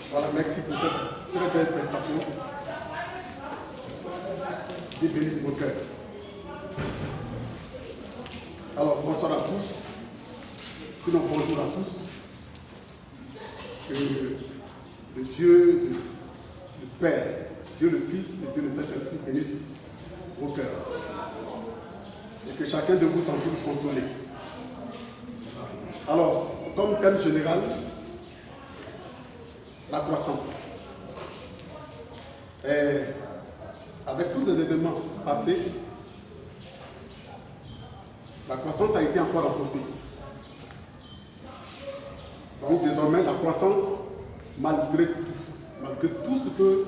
Voilà, merci pour cette très belle prestation. Dieu bénisse vos cœurs. Alors, bonsoir à tous. Sinon, bonjour à tous. Que le Dieu, le Père, Dieu le Fils et Dieu le Saint-Esprit bénisse vos cœurs. Et que chacun de vous s'en trouve consolé. Alors, comme thème général, la croissance. Et avec tous ces événements passés, la croissance a été encore renforcée. Donc désormais, la croissance, malgré tout ce que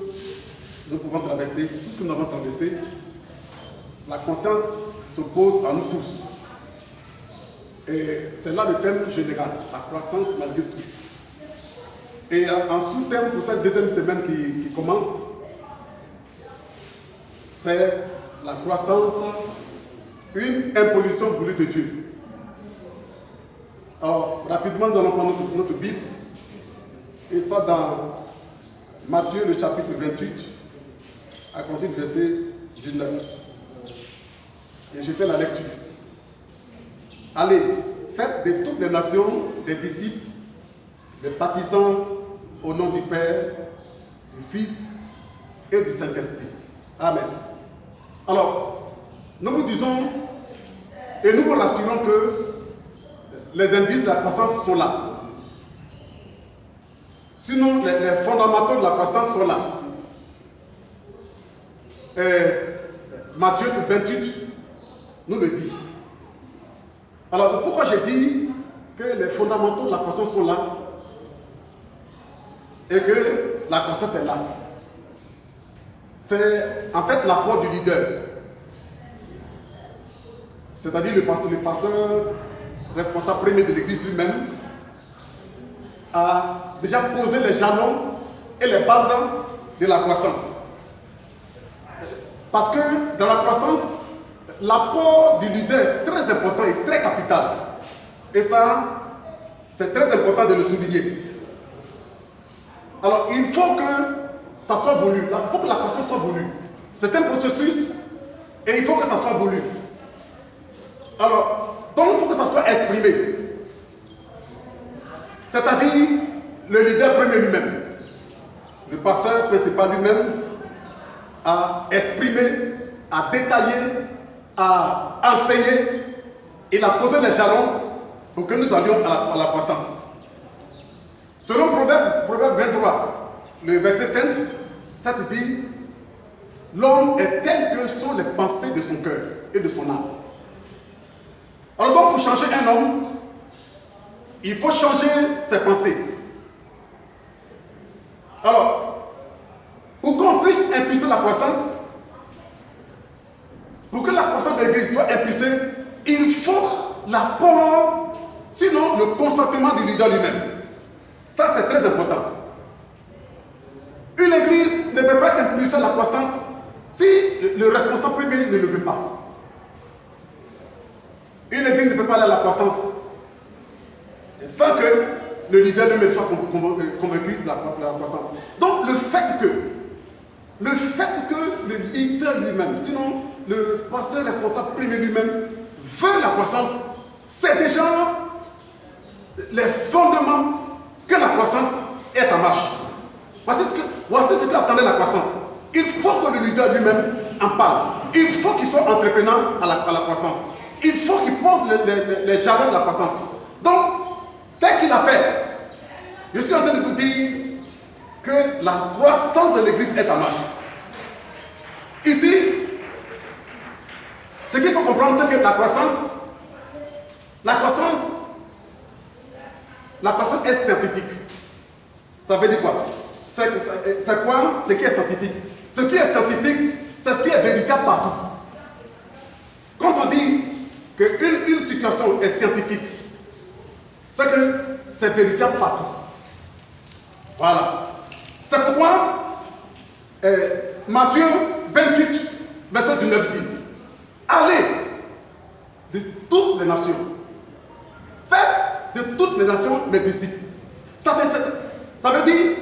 nous pouvons traverser, tout ce que nous avons traversé, la conscience se pose à nous tous. Et c'est là le thème général, la croissance malgré tout. Et en sous-thème pour cette deuxième semaine qui commence, c'est la croissance, une imposition voulue de Dieu. Alors, rapidement, nous allons prendre notre Bible, et ça dans Matthieu, le chapitre 28, à compter du verset 19. Et je fais la lecture. Allez, faites de toutes les nations des disciples, les baptisant au nom du Père, du Fils et du Saint-Esprit. Amen. Alors, nous vous disons et nous vous rassurons que les indices de la croissance sont là. Sinon, les fondamentaux de la croissance sont là. Et Matthieu 28 nous le dit. Alors, pourquoi j'ai dit que les fondamentaux de la croissance sont là et que la croissance est là. C'est en fait l'apport du leader. C'est-à-dire le pasteur responsable premier de l'église lui-même a déjà posé les jalons et les bases de la croissance. Parce que dans la croissance, l'apport du leader est très important et très capital. Et ça, c'est très important de le souligner. Alors, il faut que ça soit voulu. Il faut que la croissance soit voulue. C'est un processus et il faut que ça soit voulu. Alors, donc il faut que ça soit exprimé. C'est-à-dire le leader premier lui-même. Le pasteur principal lui-même a exprimé, a détaillé, a enseigné. Il a posé les jalons pour que nous allions à la croissance. Selon Proverbe 23, le verset 5, ça te dit: l'homme est tel que sont les pensées de son cœur et de son âme. Alors donc, pour changer un homme, il faut changer ses pensées. Alors, pour qu'on puisse impulser la croissance, pour que la croissance de l'église soit impulsée, il faut l'apport, sinon le consentement du leader lui-même. Ça, c'est très important. Une église ne peut pas impulser la croissance si le responsable premier ne le veut pas. Une église ne peut pas aller à la croissance sans que le leader lui-même soit convaincu de la croissance. Donc, le fait que le leader lui-même, sinon le pasteur responsable premier lui-même, veut la croissance, c'est déjà les fondements que la croissance est en marche. Voici ce qui attendait la croissance. Il faut que le leader lui-même en parle. Il faut qu'il soit entreprenant à la croissance. Il faut qu'il porte les jalons de la croissance. Donc, tel qu'il a fait, je suis en train de vous dire que la croissance de l'église est en marche. Ici, ce qu'il faut comprendre, c'est que la croissance est scientifique. Ça veut dire quoi? C'est quoi ce qui est scientifique? Ce qui est scientifique, c'est ce qui est vérifiable partout. Quand on dit qu'une situation est scientifique, c'est que c'est vérifiable partout. Voilà. C'est pourquoi Matthieu 28, verset 19 dit: allez de toutes les nations, faites de toutes les nations mes disciples. Ça veut dire,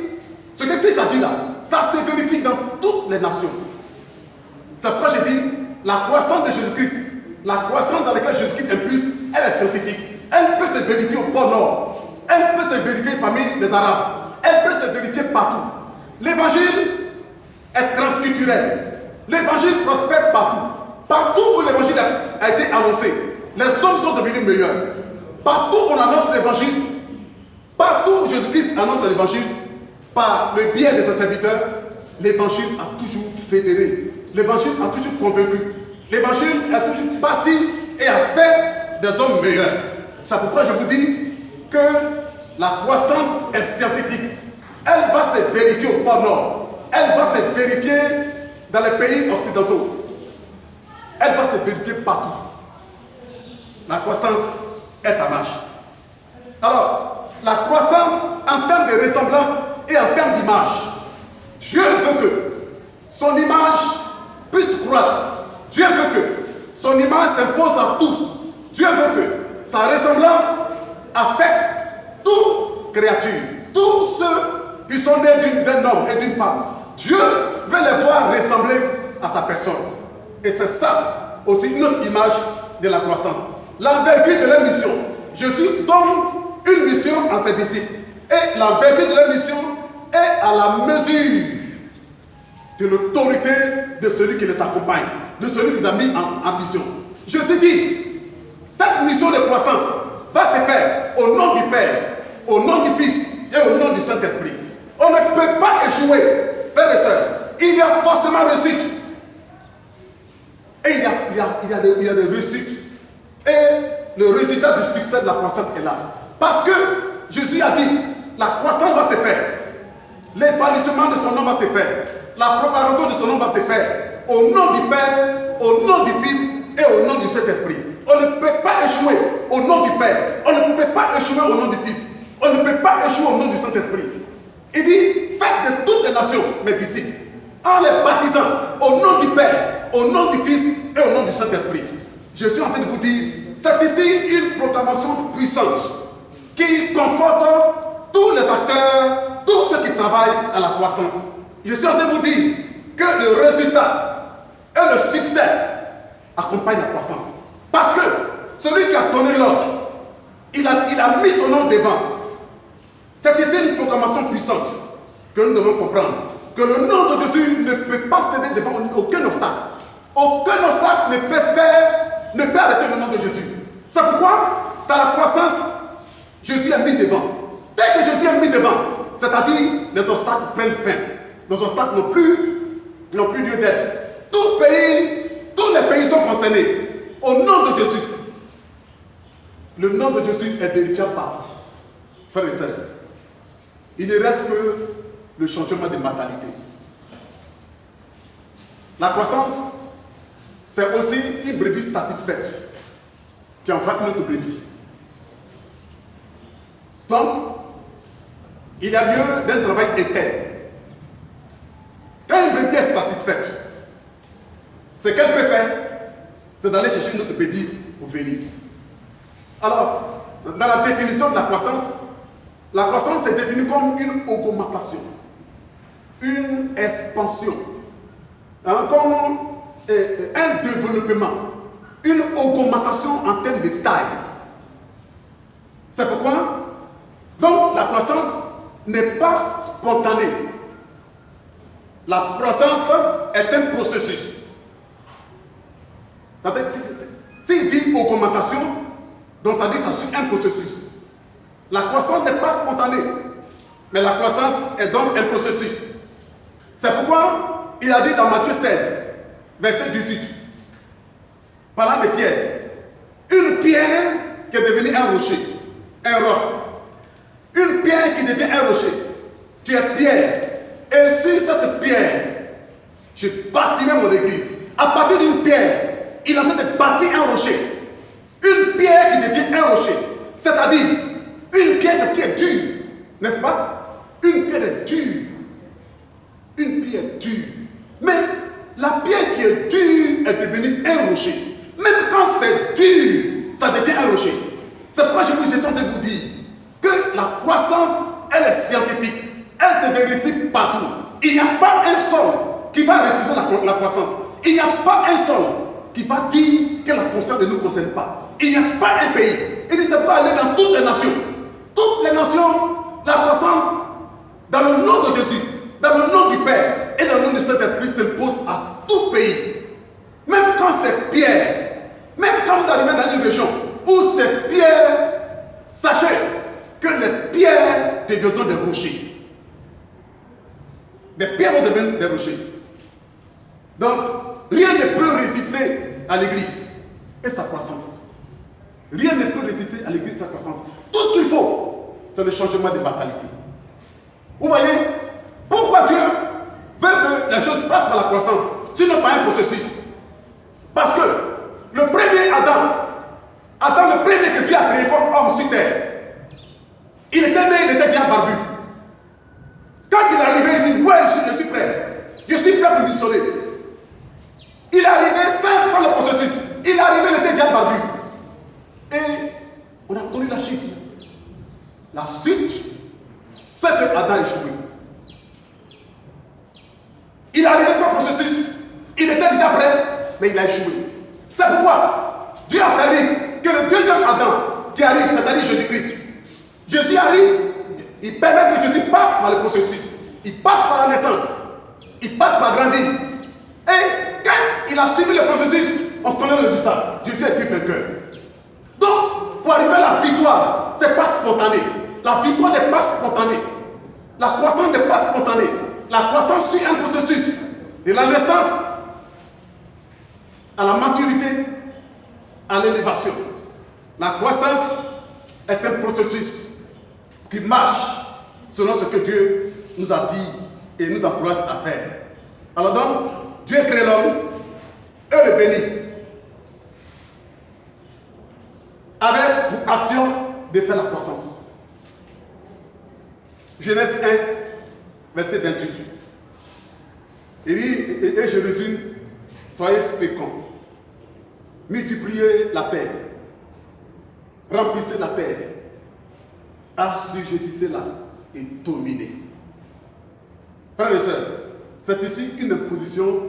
ce que Christ a dit là, ça se vérifie dans toutes les nations. C'est pourquoi je dis, la croissance de Jésus-Christ, la croissance dans laquelle Jésus-Christ impulse, elle est scientifique. Elle peut se vérifier au pôle Nord, elle peut se vérifier parmi les Arabes, elle peut se vérifier partout. L'évangile est transculturel. L'évangile prospère partout. Partout où l'évangile a été annoncé, les hommes sont devenus meilleurs. Partout où on annonce l'évangile, partout où Jésus-Christ annonce l'évangile, par le biais de ses serviteurs, l'évangile a toujours fédéré. L'évangile a toujours convaincu. L'évangile a toujours bâti et a fait des hommes meilleurs. C'est pourquoi je vous dis que la croissance est scientifique. Elle va se vérifier au pôle Nord. Elle va se vérifier dans les pays occidentaux. Elle va se vérifier partout. La croissance est en marche. Alors, la croissance en termes de ressemblance et en termes d'image. Dieu veut que son image puisse croître. Dieu veut que son image s'impose à tous. Dieu veut que sa ressemblance affecte toute créature, tous ceux qui sont nés d'un homme et d'une femme. Dieu veut les voir ressembler à sa personne. Et c'est ça aussi notre image de la croissance. L'envergure de leur mission. Jésus donne une mission à ses disciples. Et l'envergure de leur mission est à la mesure de l'autorité de celui qui les accompagne, de celui qui les a mis en mission. Jésus dit, cette mission de croissance va se faire au nom du Père, au nom du Fils et au nom du Saint-Esprit. On ne peut pas échouer, frères et sœurs. Il y a forcément réussite. Et il y a des réussites. Et le résultat du succès de la croissance est là. Parce que Jésus a dit, la croissance va se faire. L'épanouissement de son nom va se faire. La propagation de son nom va se faire. Au nom du Père, au nom du Fils et au nom du Saint-Esprit. On ne peut pas échouer au nom du Père. On ne peut pas échouer au nom du Fils. On ne peut pas échouer au nom du Saint-Esprit. Il dit, faites de toutes les nations mes disciples, en les baptisant au nom du Père, au nom du Fils et au nom du Saint-Esprit. Je suis en train de vous dire, c'est ici une proclamation puissante qui conforte tous les acteurs, tous ceux qui travaillent à la croissance. Je suis en train de vous dire que le résultat et le succès accompagnent la croissance. Parce que celui qui a donné l'ordre, il a mis son nom devant. C'est ici une proclamation puissante que nous devons comprendre. Que le nom de Jésus ne peut pas céder devant aucun obstacle. Aucun obstacle ne peut arrêter le nom de Jésus. C'est pourquoi, dans la croissance, Jésus est mis devant. Dès que Jésus est mis devant, c'est-à-dire les obstacles prennent fin. Les obstacles n'ont plus lieu d'être. Tous les pays sont concernés. Au nom de Jésus. Le nom de Jésus est vérifiable partout. Frères et sœurs, il ne reste que le changement de mentalité. La croissance, c'est aussi une brebis satisfaite qui envoie une autre brebis. Donc, il y a lieu d'un travail interne. Quand une brebis est satisfaite, ce qu'elle peut faire, c'est d'aller chercher une autre brebis pour venir. Alors, dans la définition de la croissance est définie comme une augmentation, une expansion, comme un développement, une augmentation en termes de taille. C'est pourquoi, donc, la croissance n'est pas spontanée. La croissance est un processus. S'il dit augmentation, donc ça dit ça suit un processus. La croissance n'est pas spontanée, mais la croissance est donc un processus. C'est pourquoi il a dit dans Matthieu 16, verset 18, parlant de Pierre, une pierre qui est devenue un rocher, un roc. Une pierre qui devient un rocher, qui est pierre. Et sur cette pierre, je bâtirai mon église. À partir d'une pierre, il est en train de bâtir un rocher. Une pierre qui devient un rocher. C'est-à-dire, une pierre, c'est ce qui est dur. N'est-ce pas? Une pierre est dure. Une pierre dure. Mais la pierre qui est dure est devenue un rocher. Même quand c'est dur, ça devient un rocher. C'est pourquoi je suis en train de vous dire que la croissance, elle est scientifique. Elle se vérifie partout. Il n'y a pas un seul qui va refuser la croissance. Il n'y a pas un seul qui va dire que la croissance ne nous concerne pas. Il n'y a pas un pays. Il dit c'est pour aller dans toutes les nations. Toutes les nations, la croissance, dans le nom de Jésus, dans le nom du Père et dans le nom du Saint-Esprit, s'impose à tout pays. Même quand c'est pierre, même quand vous arrivez dans une région où c'est pierre, sachez que les pierres deviendront des rochers. Des pierres vont devenir des rochers. Donc, rien ne peut résister à l'Église et sa croissance. Rien ne peut résister à l'Église et sa croissance. Tout ce qu'il faut, c'est le changement de mentalité. Vous voyez, pourquoi Dieu veut que les choses passent par la croissance, sinon par un processus? Parce que le premier Adam, le premier que Dieu a créé comme homme sur terre, il était né, il était déjà barbu. Quand il est arrivé, il dit, ouais, je suis prêt. Je suis prêt pour missionner. Il est arrivé sans le processus. Il est arrivé, il était déjà barbu. Et on a connu la chute. La suite, c'est que Adam a échoué. Il est arrivé sans processus. Il était déjà prêt, mais il a échoué. C'est pourquoi Dieu a permis que le deuxième Adam qui arrive, c'est-à-dire Jésus-Christ, Jésus arrive, il permet que Jésus passe par le processus. Il passe par la naissance. Il passe par grandir. Et quand il a suivi le processus, on connaît le résultat. Jésus est dit vainqueur. Donc, pour arriver à la victoire, ce n'est pas spontané. La victoire n'est pas spontanée. La croissance n'est pas spontanée. La croissance suit un processus. De la naissance à la maturité, à l'élévation. La croissance est un processus qui marche selon ce que Dieu nous a dit et nous encourage à faire. Alors donc, Dieu crée l'homme et le bénit, avec pour action de faire la croissance. Genèse 1, verset 28. Il dit, et je résume, soyez féconds, multipliez la terre, remplissez la terre, assujettissez-la et dominez. Frères et sœurs, c'est ici une imposition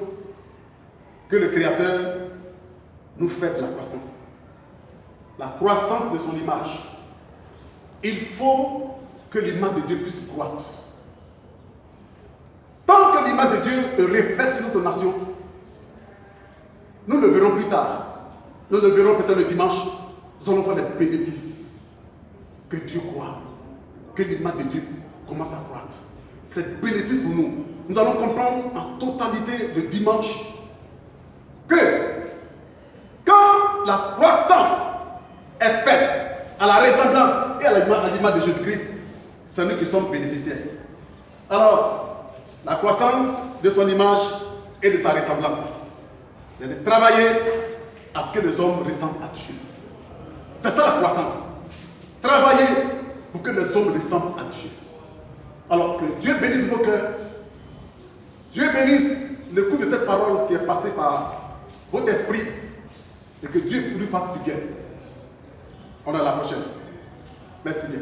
que le Créateur nous fait de la croissance. La croissance de son image. Il faut que l'image de Dieu puisse croître. Tant que l'image de Dieu reflète sur notre nation, nous le verrons plus tard. Nous le verrons peut-être le dimanche. Nous allons voir les bénéfices que Dieu croit. Que l'image de Dieu commence à croître. C'est bénéfice pour nous. Nous allons comprendre en totalité le dimanche que quand la croissance est faite à la ressemblance et à l'image de Jésus-Christ, c'est nous qui sommes bénéficiaires. Alors, la croissance de son image et de sa ressemblance, c'est de travailler à ce que les hommes ressemblent à Dieu. C'est ça la croissance. Travailler pour que les hommes ressemblent à Dieu. Alors que Dieu bénisse vos cœurs. Dieu bénisse le coup de cette parole qui est passée par votre esprit et que Dieu lui fasse du bien. On est à la prochaine. Merci bien.